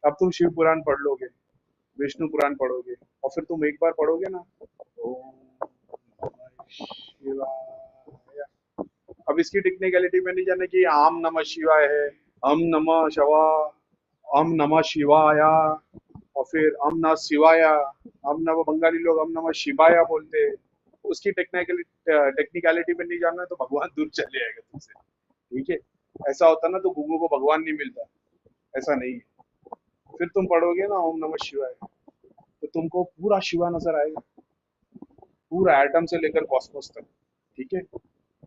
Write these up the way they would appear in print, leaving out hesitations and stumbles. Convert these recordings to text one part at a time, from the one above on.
अब तुम शिव पुराण पढ़ लोगे, विष्णु पुराण पढ़ोगे, और फिर तुम एक बार पढ़ोगे ना, ओम नमः शिवाय। अब इसकी टेक्निकलिटी में नहीं जाने कि आम नमः शिवाय है, हम नमः शिवा, हम नमः शिवाया, और फिर हम नमः शिवाया, हम नमः, बंगाली लोग हम नमः शिवाया बोलते हैं। उसकी टेक्निकलिटी में नहीं जानना है तो भगवान दूर चले जाएगा तुमसे। ठीक है, ऐसा होता ना तो गूंगों को भगवान नहीं मिलता, ऐसा नहीं है। फिर तुम पढ़ोगे ना ओम नमः शिवाय, तो तुमको पूरा शिवा नजर आएगा, पूरा एटम से लेकर कॉस्मोस तक। ठीक है,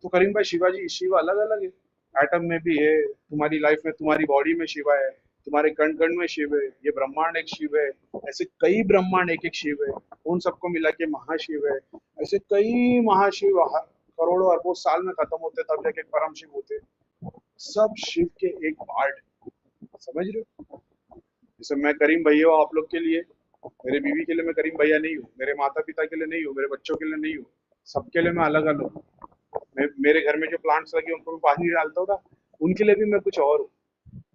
तो करीम भाई शिवाजी, शिव अलग अलग है, एटम में भी है, तुम्हारी लाइफ में, तुम्हारी बॉडी में शिवा है, तुम्हारे कण कण में शिव है, ये ब्रह्मांड एक शिव है, ऐसे कई ब्रह्मांड एक एक शिव है, उन सबको मिला के महाशिव है। ऐसे कई महाशिव करोड़ों अरबों साल में खत्म होते तब जाके परम शिव होते। सब शिव के एक पार्ट, समझ रहे हो? जैसे मैं करीम भैया हूँ आप लोग के लिए, मेरे बीवी के लिए मैं करीम भैया नहीं हूँ, मेरे माता पिता के लिए नहीं हूँ, मेरे बच्चों के लिए नहीं हूँ, सबके लिए मैं अलग अलग हूँ। मेरे घर में जो प्लांट्स लगे उनको मैं पानी डालता हूँ ना, उनके लिए भी मैं कुछ और हूँ,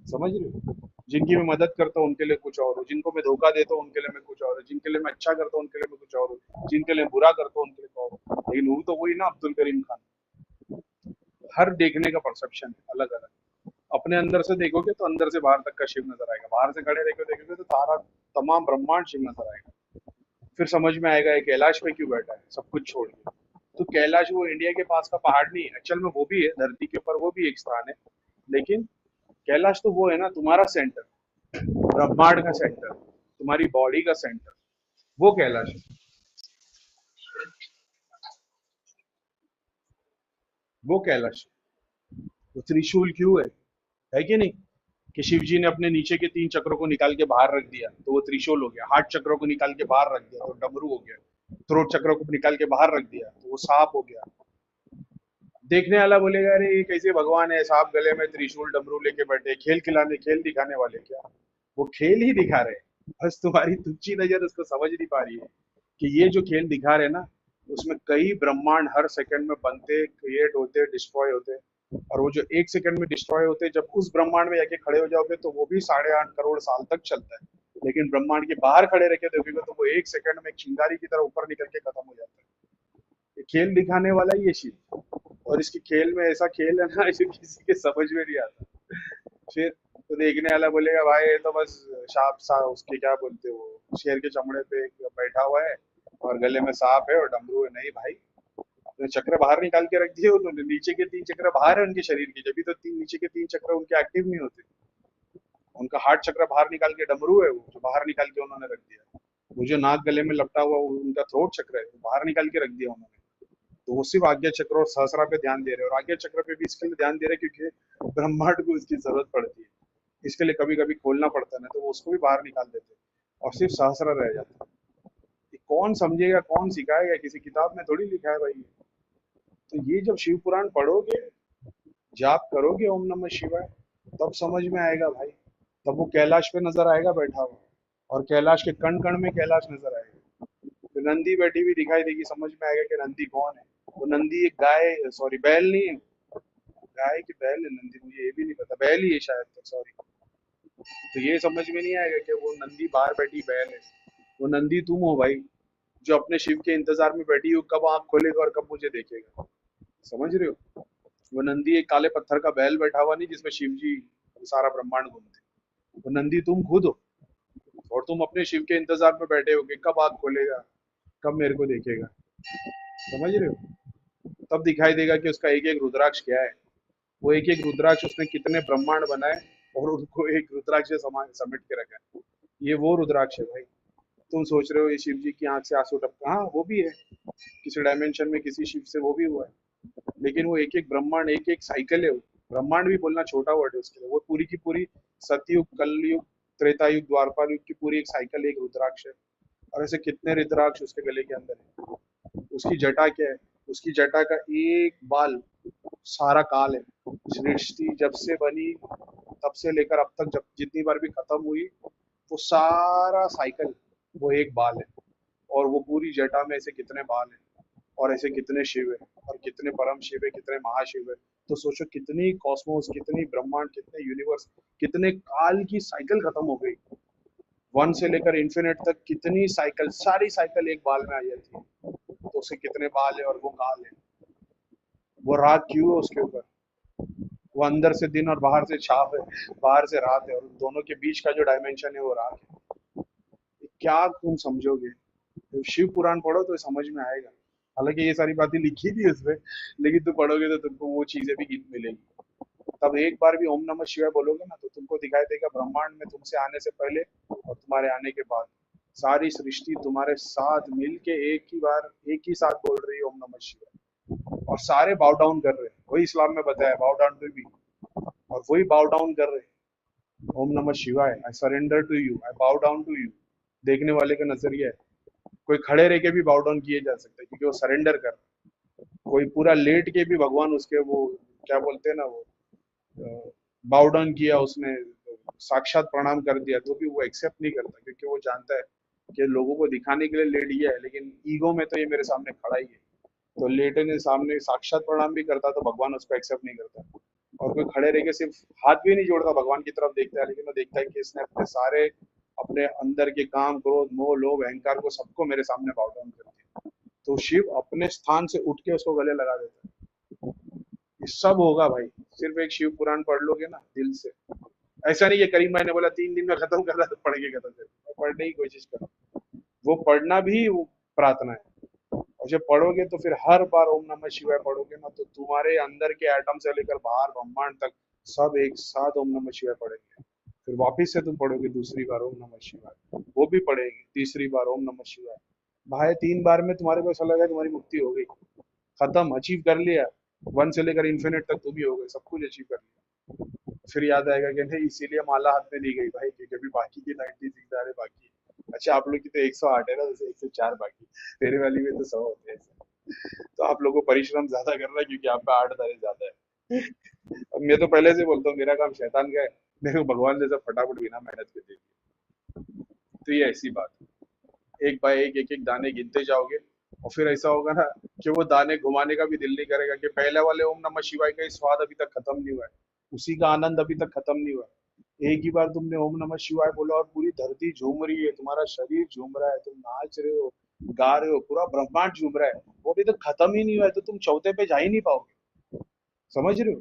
समझ रहे हो? जिनकी मैं मदद करता हूँ उनके लिए कुछ और हूँ, जिनको मैं धोखा देता हूँ उनके लिए मैं कुछ और हूँ, जिनके लिए मैं अच्छा करता हूँ उनके लिए मैं कुछ और हूँ, जिनके लिए बुरा करता हूँ उनके लिए और हूँ। लेकिन हूँ तो वही ना, अब्दुल करीम खान। हर देखने का परसेप्शन है अलग अलग। अपने अंदर से देखोगे तो अंदर से बाहर तक का शिव नजर आएगा, बाहर से खड़े रह देखोगे तो तारा, तमाम ब्रह्मांड शिव नजर आएगा। फिर समझ में आएगा ये कैलाश पे क्यों बैठा है सब कुछ छोड़ के। तो कैलाश वो इंडिया के पास का पहाड़ नहीं है, एक्चुअल में वो भी है धरती के ऊपर, वो भी एक स्थान है, लेकिन कैलाश तो वो है ना तुम्हारा सेंटर, ब्रह्मांड का सेंटर, तुम्हारी बॉडी का सेंटर, वो कैलाश है, वो कैलाश है। वो त्रिशूल क्यों है कि नहीं? कि शिव जी ने अपने नीचे के 3 चक्रों को निकाल के बाहर रख दिया तो वो त्रिशूल हो गया, 8 चक्रों को निकाल के बाहर रख दिया तो डमरू हो गया, थ्रोट चक्र को निकाल के बाहर रख दिया तो वो सांप हो गया। देखने वाला बोलेगा अरे ये कैसे भगवान है, सांप गले में त्रिशूल डमरू लेके बैठे, खेल खिलाने, खेल दिखाने वाले क्या? वो खेल ही दिखा रहे हैं, बस तुम्हारी तुच्ची नजर उसको समझ नहीं पा रही है कि ये जो खेल दिखा रहे हैं ना, उसमें कई ब्रह्मांड हर सेकंड में बनते, क्रिएट होते, डिस्ट्रॉय होते। और वो जो 1 सेकंड में डिस्ट्रॉय होते, जब उस ब्रह्मांड में जाके खड़े हो जाओगे तो वो भी 8.5 करोड़ साल तक चलता है। लेकिन ब्रह्मांड के बाहर खड़े रह के देखोगे तो वो 1 सेकंड में एक चिंगारी की तरह ऊपर निकल के खत्म हो जाता है। ये खेल दिखाने वाला ही ये शिव, और इसकी खेल में ऐसा खेल है ना इसे किसी के समझ में नहीं आता। फिर तो देखने वाला बोलेगा भाई ये तो बस सांप सा, उसके क्या बोलते हो, शेर के चमड़े पे एक बैठा हुआ है और गले में सांप है और डमरू है। नहीं भाई, तो चक्र बाहर निकाल के रख दिए उन्होंने, नीचे के 3 चक्र बाहर है उनके शरीर के, जब भी तो नीचे के 3 चक्र उनके एक्टिव नहीं होते। उनका हार्ट चक्र बाहर निकाल के डमरू है, वो जो बाहर निकाल के उन्होंने रख दिया। वो जो नाक गले में लपटा हुआ वो उनका थ्रोट चक्र है, वो बाहर निकाल के रख दिया उन्होंने। तो वो सिर्फ आज्ञा चक्र और सहस्रा पे ध्यान दे रहे हैं, और आज्ञा चक्र पे भी इसके लिए ध्यान दे रहे हैं क्योंकि ब्रह्मांड को इसकी जरूरत पड़ती है, इसके लिए कभी कभी खोलना पड़ता है ना, तो वो उसको भी बाहर निकाल देते हैं और सिर्फ सहस्रा रह जाता है। ये कौन समझेगा, कौन सिखाएगा? किसी किताब में थोड़ी लिखा है भाई। तो ये जब शिव पुराण पढ़ोगे, जाप करोगे ओम नमः शिवाय, तब समझ में आएगा भाई। तब वो कैलाश पे नजर आएगा बैठा हुआ, और कैलाश के कण कण में कैलाश नजर आएगा। तो नंदी बैठी हुई दिखाई देगी, समझ में आएगा कि नंदी कौन है। वो नंदी एक गाय, सॉरी बैल नहीं है, गाय की बैल है नंदी, मुझे ये भी नहीं पता, बैल ही है शायद तक, सॉरी। तो ये समझ में नहीं आएगा कि वो नंदी बाहर बैठी बैल है। वो नंदी तुम हो भाई, जो अपने शिव के इंतजार में बैठी हो कब आंख खोलेगा और कब मुझे देखेगा, समझ रहे हो? वो नंदी एक काले पत्थर का बैल बैठा हुआ नहीं जिसमें शिव जी सारा ब्रह्मांड घूमते। वो नंदी तुम खुद हो, और तुम अपने शिव के इंतजार में बैठे हो कि कब आंख खोलेगा, कब मेरे को देखेगा, समझ रहे हो? तब दिखाई देगा कि उसका एक एक रुद्राक्ष क्या है। वो एक एक रुद्राक्ष उसने कितने ब्रह्मांड बनाए और उनको एक रुद्राक्ष से समेट के रखा है। ये वो रुद्राक्ष है भाई। तुम सोच रहे हो ये शिव जी की आंख से आंसू टपका, हाँ वो भी है, किसी डायमेंशन में किसी शिव से वो भी हुआ है, लेकिन वो एक एक ब्रह्मांड, एक एक साइकिल है वो। ब्रह्मांड भी बोलना छोटा वर्ड है उसके लिए, वो पूरी की पूरी सतयुग, कलयुग, त्रेता युग, द्वापर युग की पूरी एक साइकिल, एक रुद्राक्ष है। और ऐसे कितने रुद्राक्ष उसके गले के अंदर है। उसकी जटा क्या है? उसकी जटा का एक बाल सारा काल है। सृष्टि जब से बनी तब से लेकर अब तक, जब जितनी बार भी खत्म हुई, वो सारा साइकिल वो एक बाल है। और वो पूरी जटा में ऐसे कितने बाल हैं, और ऐसे कितने शिव है, और कितने परम शिव है, कितने महाशिव है। तो सोचो कितनी कॉस्मोस, कितनी ब्रह्मांड, कितने यूनिवर्स, कितने काल की साइकिल खत्म हो गई, वन से लेकर इन्फिनिट तक कितनी साइकिल, सारी साइकिल एक बाल में आ जाती है। तो उसे कितने बाल है और वो काल है, वो रात क्यों है उसके ऊपर? वो अंदर से दिन और बाहर से छाप है, बाहर से रात है, और उन दोनों के बीच का जो डायमेंशन है वो रात है। क्या तुम समझोगे? तो शिव पुराण पढ़ो तो समझ में आएगा। हालांकि ये सारी बातें लिखी थी उसमें, लेकिन तुम पढ़ोगे तो तुमको वो चीजें भी मिलेगी। तब एक बार भी ओम नमः शिवाय बोलोगे ना, तो तुमको दिखाई देगा ब्रह्मांड में तुमसे आने से पहले और तुम्हारे आने के बाद सारी सृष्टि तुम्हारे साथ मिलके एक ही बार, एक ही साथ बोल रही है ओम नमः शिवाय। और सारे बाव डाउन कर रहे हैं, वही इस्लाम में बताया, बाव डाउन टू मी। और वही बाव डाउन कर रहे हैं, ओम नमः शिवाय, आई सरेंडर टू यू, आई बाव डाउन टू यू। देखने वाले का नजरिया है। कोई खड़े रह के भी बाव डाउन किए जा सकता है, क्योंकि वो सरेंडर कर रहा है। कोई पूरा लेट के भी भगवान उसके वो, क्या बोलते हैं ना वो, बाव डाउन किया उसने, साक्षात प्रणाम कर दिया, तो भी वो एक्सेप्ट नहीं करता, क्योंकि वो जानता है कि लोगों को दिखाने के लिए लेट गया है, लेकिन ईगो में तो ये मेरे सामने खड़ा ही है। तो लेटने सामने साक्षात प्रणाम भी करता तो भगवान उसको एक्सेप्ट नहीं करता। और कोई खड़े रह के सिर्फ हाथ भी नहीं जोड़ता, भगवान की तरफ देखता है, लेकिन वो देखता है कि इसने अपने सारे, अपने अंदर के काम, क्रोध, मोह, लोभ, अहंकार को सबको मेरे सामने बाव डाउन कर दिया। तो शिव अपने स्थान से उठ के उसको गले लगा देता है। ये सब होगा भाई, सिर्फ एक शिव पुराण पढ़ लोगे ना दिल से। ऐसा नहीं है करीम भाई ने बोला 3 दिन में खत्म कर रहा तो पढ़ के खत्म कर, पढ़ने की कोशिश करो। वो पढ़ना भी वो प्रार्थना है। और जब पढ़ोगे तो फिर हर बार ओम नमः शिवाय पढ़ोगे ना, तो तुम्हारे अंदर के एटम से लेकर बाहर ब्रह्मांड तक सब एक साथ ओम नमः शिवाय पढ़ेंगे। फिर वापिस से तुम पढ़ोगे दूसरी बार ओम नमः शिवाय, वो भी पढ़ेगी तीसरी बार ओम नमः शिवाय। भाई 3 बार में तुम्हारे को ऐसा लगा तुम्हारी मुक्ति हो गई, खत्म, अचीव कर लिया। वन से लेकर इन्फिनिट तक तुम ही हो गए, सब कुछ अचीव कर लिया। फिर याद आएगा कि नहीं, इसीलिए माला हाथ में दी गई भाई, क्योंकि अभी बाकी की 96 दारे बाकी है। अच्छा, आप लोग की तो 108 है ना, जैसे 104 बाकी, तेरे वाली में तो 100 होते हैं। तो आप लोगों को परिश्रम ज्यादा करना है, क्योंकि आप पे 8 दारे ज्यादा है। अब मैं तो पहले से बोलता हूँ, मेरा काम शैतान का है, मेरे को भगवान जैसा फटाफट बिना मेहनत के दे दिया। तो ये ऐसी बात है। एक बाय एक, एक एक दाने गिनते जाओगे, और फिर ऐसा होगा ना कि वो दाने घुमाने का भी दिल नहीं करेगा, कि पहले वाले ओम नमः शिवाय का ही स्वाद अभी तक खत्म नहीं हुआ है, उसी का आनंद अभी तक खत्म नहीं हुआ है। एक ही बार तुमने ओम नमः शिवाय बोला और पूरी धरती झूम रही है, तुम्हारा शरीर झूम रहा है, तुम नाच रहे हो, गा रहे हो, पूरा ब्रह्मांड झूम रहा है, वो अभी तक खत्म ही नहीं हुआ है, तो तुम चौथे पे जा ही नहीं पाओगे। समझ रहे हो?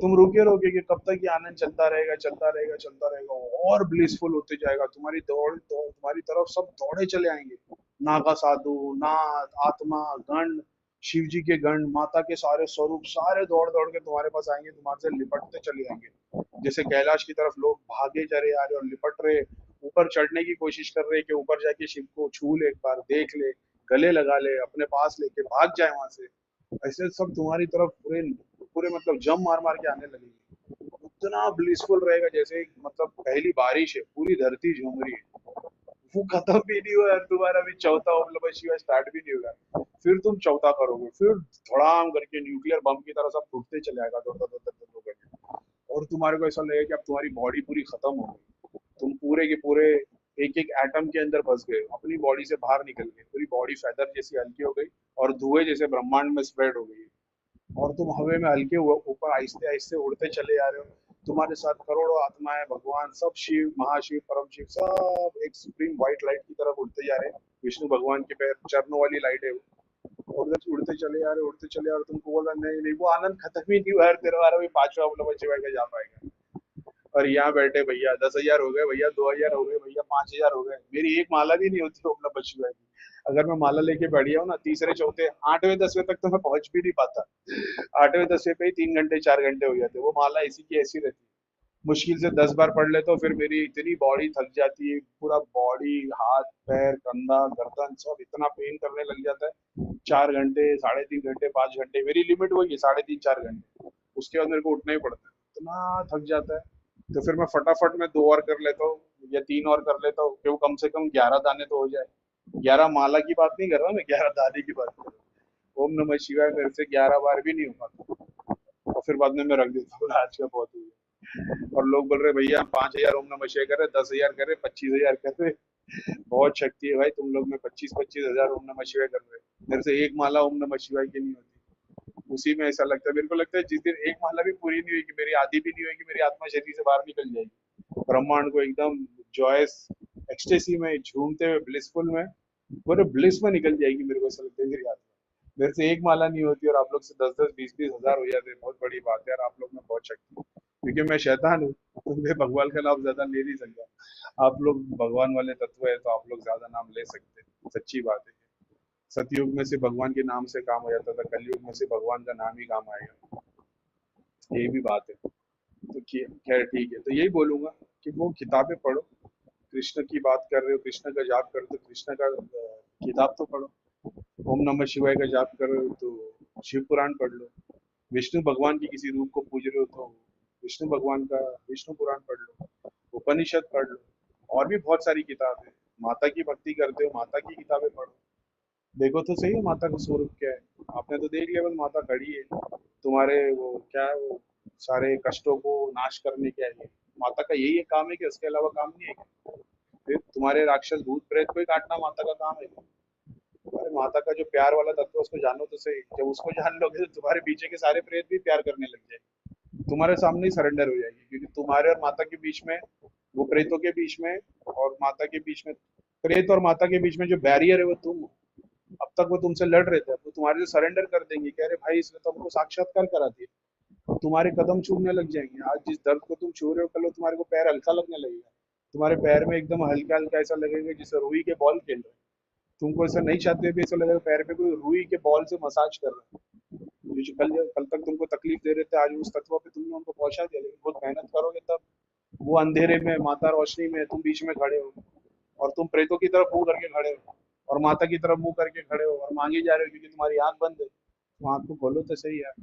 तुम रुके रहोगे कि कब तक ये आनंद चलता रहेगा, चलता रहेगा, चलता रहेगा, और ब्लिसफुल होते जाएगा। तुम्हारी तुम्हारी तरफ सब दौड़े चले आएंगे। नागा साधु, नाथ, आत्मा, गण, शिव जी के गण, माता के सारे स्वरूप, सारे दौड़ दौड़ के तुम्हारे पास आएंगे, तुम्हारे से लिपटते चले जाएंगे। जैसे कैलाश की तरफ लोग भागे जा रहे आ रहे और लिपट रहे, ऊपर चढ़ने की कोशिश कर रहे कि ऊपर जाके शिव को छू ले, एक बार देख ले, गले लगा ले, अपने पास लेके भाग जाए वहां से। ऐसे सब तुम्हारी तरफ पूरे पूरे मतलब जम मार मार के आने लगेंगे। उतना ब्लिसफुल रहेगा, जैसे मतलब पहली बारिश है, पूरी धरती झूम रही है। वो खत्म भी नहीं हुआ और तुम्हारा भी चौथा ओम नमः शिवाय स्टार्ट भी नहीं होगा। फिर तुम चौथा करोगे, फिर धड़ाम करके न्यूक्लियर बम की तरह सब टूटते चले आएगा, दौड़ दौड़ दौड़ दौड़ दौड़ करके। और तुम्हारे को ऐसा लगेगा कि अब तुम्हारी बॉडी पूरी खत्म हो गई, तुम पूरे के पूरे एक एक एटम के अंदर फंस गए, अपनी बॉडी से बाहर निकल गए, पूरी बॉडी फेदर जैसी हल्की हो गई, और धुएं जैसे ब्रह्मांड में स्प्रेड हो गई। और तुम हवा में हल्के ऊपर आहिस्ते आहिस्ते उड़ते चले जा रहे हो। तुम्हारे साथ करोड़ों आत्माएं, भगवान, सब शिव, महाशिव, परम शिव, सब एक सुप्रीम व्हाइट लाइट की तरफ उड़ते जा रहे हैं। विष्णु भगवान के पैर चरणों वाली लाइट है वो। और उधर से उड़ते चले जा रहे, उड़ते चले जा रहे, तुमको बोला नहीं नहीं, वो आनंद खत्म ही नहीं हुआ है, तेरा वाला भी 5वां अवलंबन शिवाय का जा पाएगा। और यहाँ बैठे भैया 10,000 हो गए, भैया 2,000 हो गए, भैया 5,000 हो गए, मेरी एक माला भी नहीं होती ओम नमः शिवाय की। अगर मैं माला लेके बैठ गया हूँ ना, तीसरे चौथे 8वें 10वें तक तो मैं पहुंच भी नहीं पाता। 8वें 10वें पे ही 3 घंटे 4 घंटे हो जाते, वो माला ऐसी की ऐसी रहती है। मुश्किल से 10 बार पढ़ लेता हूँ, फिर मेरी इतनी बॉडी थक जाती है, पूरा बॉडी, हाथ पैर कंधा गर्दन सब इतना पेन करने लग जाता है। 4 घंटे, 3.5 घंटे, 5 घंटे, मेरी लिमिट वही है, 3.5 4 घंटे। उसके बाद मेरे को उठना ही पड़ता है, इतना थक जाता है। तो फिर मैं फटाफट में 2 और कर लेता हूँ, या 3 और कर लेता हूँ, कि वो कम से कम 11 दाने तो हो जाए। 11 माला की बात नहीं कर रहा, मैं 11 दाने की बात कर रहा हूँ। ओम नमः शिवाय मेरे से 11 बार भी नहीं हो पाता, और फिर बाद में मैं रख देता हूँ, आज का बहुत हो गया। और लोग बोल रहे भैया हम 5,000 ओम नमः शिवाय कर रहे, 10,000 कर रहे, 25,000 कर रहे। बहुत शक्ति है भाई तुम लोग में, 25-25 हजार ओम नमः शिवाय कर रहे। मेरे से एक माला ओम नमः शिवाय की नहीं होती। उसी में ऐसा लगता है, मेरे को लगता है जिस दिन एक माला भी पूरी नहीं होगी, मेरी आधी भी नहीं होगी, मेरी आत्मा शरीर से बाहर निकल जाएगी, ब्रह्मांड को एकदम जॉयस एक्सटेसी में, झूमते हुए ब्लिसफुल में, पूरे ब्लिस में निकल जाएगी। मेरे को ऐसा लगता है मेरी याद मेरे से एक माला नहीं होती और आप लोग से 10-10 20-20 हजार हो जाते, बहुत बड़ी बात है यार। आप लोग में बहुत शक्ति है। क्योंकि मैं शैतान हूँ तो मैं भगवान का नाम ज्यादा ले नहीं सकता। आप लोग भगवान वाले तत्व है तो आप लोग ज्यादा नाम ले सकते हैं, सच्ची बात है। सतयुग में से भगवान के नाम से काम हो जाता था, कलयुग में से भगवान का नाम ही काम आएगा, ये भी बात है। तो खैर ठीक है, तो यही बोलूंगा कि वो किताबें पढ़ो। कृष्ण की बात कर रहे हो, कृष्ण का जाप कर रहे हो तो कृष्ण का किताब तो पढ़ो। ओम नमः शिवाय का जाप कर रहे हो तो शिव पुराण पढ़ लो। विष्णु भगवान की किसी रूप को पूज रहे हो तो विष्णु भगवान का विष्णु पुराण पढ़ लो, उपनिषद पढ़ लो। और भी बहुत सारी किताब है। माता की भक्ति करते हो, माता की किताबें पढ़ो। देखो तो सही है माता का स्वरूप क्या है। आपने तो देख लिया, बस माता खड़ी है, तुम्हारे वो क्या है, वो सारे कष्टों को नाश करने के लिए। माता का यही एक काम है कि उसके अलावा काम नहीं है। फिर तुम्हारे राक्षस भूत प्रेत को ही काटना माता का काम है। अरे माता का जो प्यार वाला तत्व है उसको जानो तो सही। जब उसको जान लोगे तो तुम्हारे पीछे के सारे प्रेत भी प्यार करने लग जाएंगे, तुम्हारे सामने ही सरेंडर हो जाएगी। क्योंकि तुम्हारे और माता के बीच में, वो प्रेतों के बीच में और माता के बीच में, प्रेत और माता के बीच में जो बैरियर है वो तुम हो। अब तक वो तुमसे लड़ रहे थे, अब वो तुम्हारे से सरेंडर कर देंगे, कह रहे भाई इसने तो हमको साक्षात्कार करा दिया। तो तुम्हारे कदम छूने लग जाएंगे। आज जिस दर्द को तुम छू रहे हो, कल वो तुम्हारे को पैर हल्का लगने लगेगा। तुम्हारे पैर में एकदम हल्का हल्का ऐसा लगेगा जैसे रुई के बॉल खेल रहे हैं। तुमको ऐसा नहीं चाहते भी ऐसा लगेगा पैर पे कोई रुई के बॉल से मसाज कर रहा है। जो कल कल तक तुमको तकलीफ दे रहे थे, आज उस तत्व पे तुमने उनको पहुंचा दिया। लेकिन बहुत मेहनत करोगे तब। वो अंधेरे में, माता रोशनी में, तुम बीच में खड़े हो और तुम प्रेतों की तरफ मुंह करके खड़े हो और माता की तरफ मुंह करके खड़े हो और मांगे जा रहे हो क्योंकि तुम्हारी आंख बंद है। तो आंख को खोलो तो सही यार।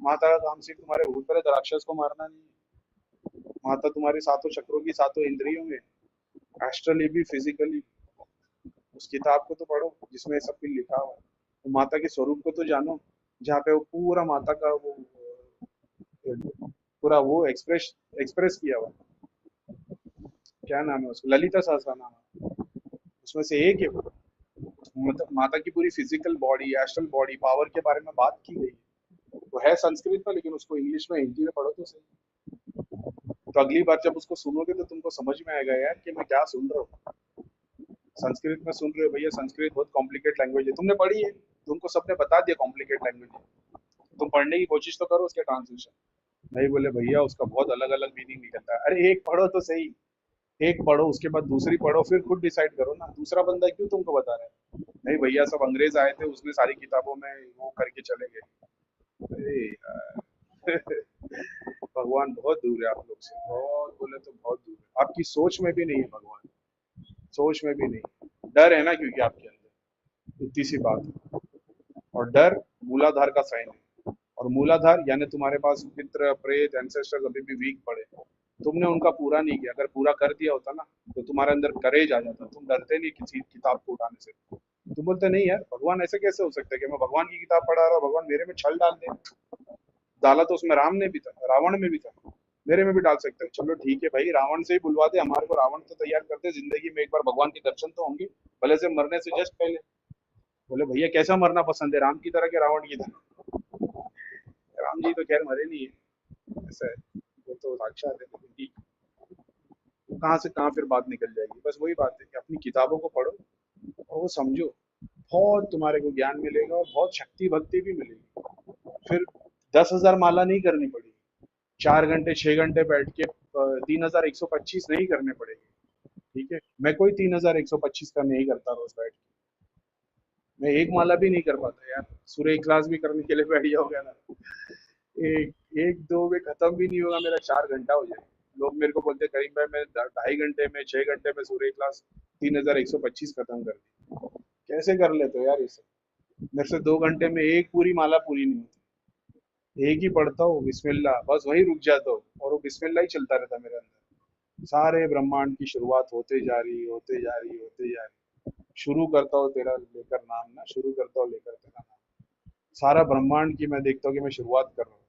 माता का काम सिर्फ तुम्हारे भूत प्रेत राक्षस को मारना नहीं है। माता तुम्हारे सातों चक्रों की, सातों इंद्रियों में, एस्ट्रली भी, फिजिकली। उस किताब को तो पढ़ो जिसमें सब कुछ लिखा हुआ है। तो माता के स्वरूप को तो जानो, जहाँ पे वो पूरा माता का वो पूरा वो एक्सप्रेस एक्सप्रेस किया हुआ है। क्या नाम है उसका, ललिता सहस्त्र नाम है, उसमें से एक है वो। मतलब माता की पूरी physical body, astral body, power के बारे में बात की गई है। वो है संस्कृत में, लेकिन उसको इंग्लिश में, हिंदी में पढ़ो तो सही। तो अगली बार जब उसको सुनोगे तो तुमको समझ में आएगा यार कि मैं क्या सुन रहा हूँ। संस्कृत में सुन रहे हो भैया, संस्कृत बहुत कॉम्प्लिकेट लैंग्वेज है, तुमने पढ़ी है, तुमको सबने बता दिया कॉम्प्लिकेट लैंग्वेज है। तुम पढ़ने की कोशिश तो करो उसके ट्रांसलेशन। नहीं बोले भैया उसका बहुत अलग अलग मीनिंग निकलता है। अरे एक पढ़ो तो सही, एक पढ़ो उसके बाद दूसरी पढ़ो, फिर खुद डिसाइड करो ना। दूसरा बंदा क्यों तुमको बता रहा है। नहीं भैया सब अंग्रेज आए थे, उसने सारी किताबों में वो करके चले गए। अरे यार भगवान बहुत दूर है आप लोग से, बहुत बोले तो बहुत दूर है। आपकी सोच में भी नहीं है भगवान, सोच में भी नहीं। डर है ना क्योंकि आपके अंदर, इतनी सी बात है। और डर मूलाधार का साइन है। और मूलाधार यानी तुम्हारे पास पितृ प्रेत एंसेस्टर्स अभी भी वीक पड़े, तुमने उनका पूरा नहीं किया। अगर पूरा कर दिया होता ना तो तुम्हारे अंदर करेज आ जाता, तुम डरते नहीं किसी किताब को उठाने से। तुम बोलते नहीं यार भगवान ऐसे कैसे हो सकता है कि मैं भगवान की किताब पढ़ा रहा हूँ, भगवान मेरे में छल डाल दे। डाला तो उसमें राम ने भी था, रावण में भी था, मेरे में भी डाल सकते हैं। चलो ठीक है भाई, रावण से ही बुलवा दे, हमारे को रावण तो तैयार करते, जिंदगी में एक बार भगवान के दर्शन तो होंगे, भले से मरने से जस्ट पहले। बोले भैया कैसा मरना पसंद है, राम की तरह के रावण की तरह। राम जी तो खैर मरे नहीं है, ऐसा है, वो तो साक्षात है। लेकिन ठीक, कहाँ से कहाँ फिर बात निकल जाएगी। बस वही बात है कि अपनी किताबों को पढ़ो और वो समझो, बहुत तुम्हारे को ज्ञान मिलेगा और बहुत शक्ति भक्ति भी मिलेगी। फिर 10,000 माला नहीं करनी पड़ेगी, 4 घंटे 6 घंटे बैठ के 3,125 नहीं करने पड़ेंगे। ठीक है, मैं कोई 3,125 का नहीं करता रोज बैठ के। मैं एक माला भी नहीं कर पाता यार। सूर्य इखलास भी करने के लिए बैठ जाओगे ना, एक एक दो में खत्म भी नहीं होगा मेरा, 4 घंटा हो जाएगा। लोग मेरे को बोलते करीम भाई मैं 2.5 घंटे में 6 घंटे में सूर्य क्लास 3,125 खत्म कर दी। कैसे कर लेते हो यार ये सब। मेरे से 2 घंटे में एक पूरी माला पूरी नहीं होती। एक ही पढ़ता हूँ बिस्मिल्लाह, बस वही रुक जाता हूँ और वो बिस्मिल्लाह ही चलता रहता है मेरे अंदर। सारे ब्रह्मांड की शुरुआत होते जा रही, होते जा रही, होते जा रही। शुरू करता हूँ तेरा लेकर नाम ना, शुरू करता हूँ लेकर तेरा नाम। सारा ब्रह्मांड की मैं देखता हूँ कि मैं शुरुआत कर रहा हूँ।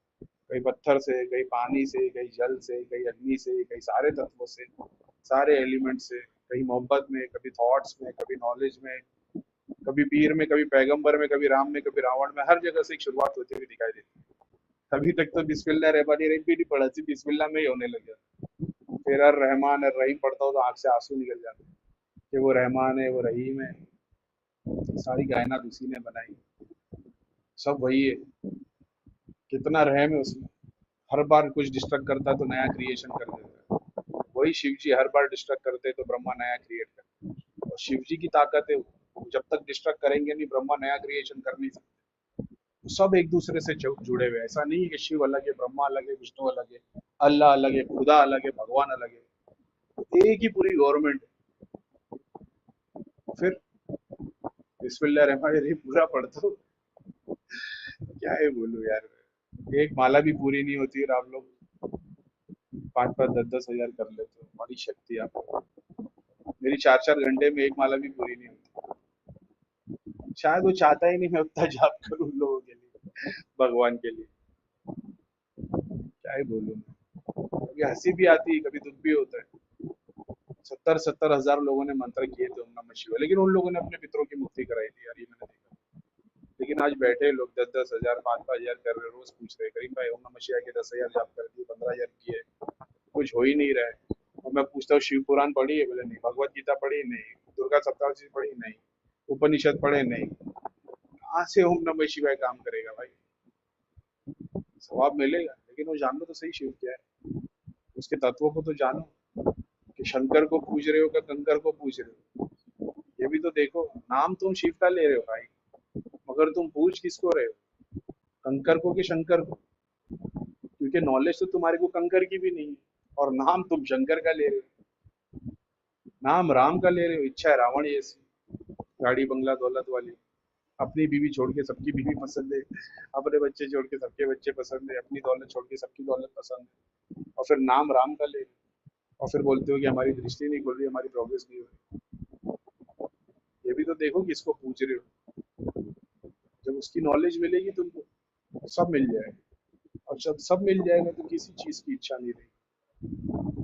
कहीं पत्थर से, कहीं पानी से, कहीं जल से, कहीं अग्नि से, कहीं सारे तत्वों से, सारे एलिमेंट से। कहीं मोहब्बत में, कभी थॉट्स में, कभी नॉलेज में, कभी पीर में, कभी पैगंबर में, कभी राम में, कभी रावण में। हर जगह से एक शुरुआत होती हुई दिखाई देती है। अभी तक तो बिस्मिल्लाह रहमानी रहीम भी नहीं पढ़ा थी, बिस्मिल्लाह में ही होने लग गया। फिर अर रहमान अर रहीम पढ़ता हूँ तो आंख से आंसू निकल जाते हैं। कि वो रहमान है, वो रहीम है, सारी कायनात उसी ने बनाई, सब वही है। कितना रहम है उसमें। हर बार कुछ डिस्ट्रक्ट करता है तो नया क्रिएशन कर देता है। वही शिव जी हर बार डिस्ट्रक्ट करते हैं तो ब्रह्मा नया क्रिएट करते हैं। और शिव जी की ताकत है, वो जब तक डिस्ट्रक्ट करेंगे नहीं ब्रह्मा नया क्रिएशन कर नहीं सकते। तो सब एक दूसरे से जुड़े हुए हैं। ऐसा नहीं है कि शिव अलग है, ब्रह्मा अलग है, विष्णु अलग है, अल्लाह अलग है, खुदा अलग है, भगवान अलग है। एक ही पूरी गवर्नमेंट है। फिर बिस्मिल्लाह रहमान रहीम पूरा पढ़ता हूँ, क्या है बोलूं यार। एक माला भी पूरी नहीं होती और आप लोग 5-5, 10-10 हजार कर लेते हो। बड़ी शक्ति है आपको। मेरी 4-4 घंटे में एक माला भी पूरी नहीं होती। शायद वो चाहता ही नहीं मैं उतना जाप करूं लोगों के लिए, भगवान के लिए। क्या ही बोलूं मैं। कभी हंसी भी आती है, कभी दुख भी होता है। 70-70 हजार लोगों ने मंत्र किए थे ओम नमः शिवाय, लेकिन उन लोगों ने अपने पितरों की मुक्ति कराई थी यार, ये मैंने देखा। लेकिन आज बैठे लोग 10-10 हजार, 5-5 हजार कर रहे, रोज पूछ रहे करीम भाई ओम नमः शिवाय के 10 हजार जाप कर दिए, 15 हजार किए, कुछ हो ही नहीं रहा है। और मैं पूछता हूँ शिव पुराण पढ़ी है, बोले नहीं। भगवत गीता पढ़ी नहीं। दुर्गा सप्ताशी पढ़ी नहीं। उपनिषद पढ़े नहीं। कहाँ से ओम नमः शिवाय काम करेगा भाई। सवाब मिलेगा लेकिन वो जानो तो सही शिव क्या है, उसके तत्वों को तो जानो। कि शंकर को पूज रहे हो क्या कंकर को पूज रहे हो, ये भी तो देखो। नाम तुम शिव का ले रहे हो भाई, मगर तुम पूज किसको रहे हो, कंकर को कि शंकर को। क्योंकि नॉलेज तो तुम्हारे को कंकर की भी नहीं है, और नाम तुम शंकर का ले रहे हो, नाम राम का ले रहे हो। इच्छा है रावण जैसी, गाड़ी बंगला दौलत वाली, अपनी बीवी छोड़ के सबकी बीवी पसंद है, अपने बच्चे छोड़ के सबके बच्चे पसंद है, अपनी दौलत छोड़ के सबकी दौलत पसंद है, और फिर नाम राम का ले रहे हो। और फिर बोलते हो कि हमारी दृष्टि नहीं खुल रही, हमारी प्रोग्रेस नहीं हो रही। ये भी तो देखो कि इसको पूछ रहे हो। जब उसकी नॉलेज मिलेगी तुमको, सब मिल जाएगा। और जब सब मिल जाएगा तो किसी चीज की इच्छा नहीं रहेगी।